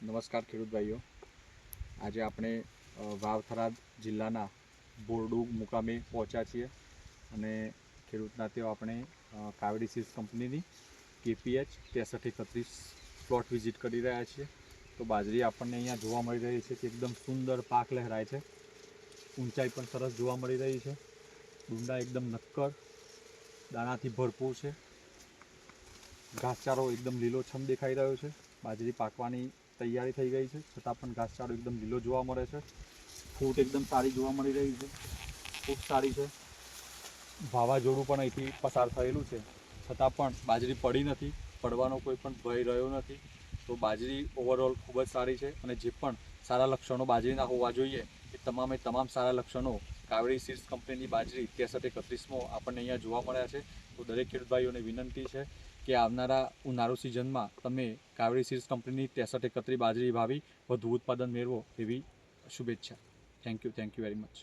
નમસ્કાર ખેડૂત ભાઈઓ, આજે આપણે વાવ-થરાદ જિલ્લાના બોરડુ મુકામે પહોંચ્યા છીએ અને ખેડૂતના તેઓ આપણે કાવેરી સીડ્સ કંપનીની KPH 6331 પ્લોટ વિઝિટ કરી રહ્યા છીએ। તો બાજરી આપણને અહીંયા જોવા મળી રહી છે કે એકદમ સુંદર પાક લહેરાય છે, ઊંચાઈ પણ સરસ જોવા મળી રહી છે, ડુંડા એકદમ નક્કર, દાણાથી ભરપૂર છે, ઘાસચારો એકદમ લીલોછમ દેખાઈ રહ્યો છે। બાજરી પાકવાની તૈયારી થઈ ગઈ છે છતાં પણ ઘાસચારો એકદમ લીલો જોવા મળે છે। ફૂટ એકદમ સારી જોવા મળી રહી છે, ખૂબ સારી છે। વાવાઝોડું પણ અહીંથી પસાર થયેલું છે છતાં પણ બાજરી પડી નથી, પડવાનો કોઈ પણ ભય રહ્યો નથી। તો બાજરી ઓવરઓલ ખૂબ જ સારી છે અને જે પણ સારા લક્ષણો બાજરીના હોવા જોઈએ એ તમામે તમામ સારા લક્ષણો કાવેરી સીડ્સ કંપનીની બાજરી 6331માં આપણને અહીંયા જોવા મળ્યા છે। તો દરેક ખેડૂત ભાઈઓને વિનંતી છે કે આવનારા ઉનાળુ સિઝનમાં તમે કાવેરી સીડ્સ કંપનીની 6331 બાજરી વાવી વધુ ઉત્પાદન મેળવો એવી શુભેચ્છા। Thank you very much.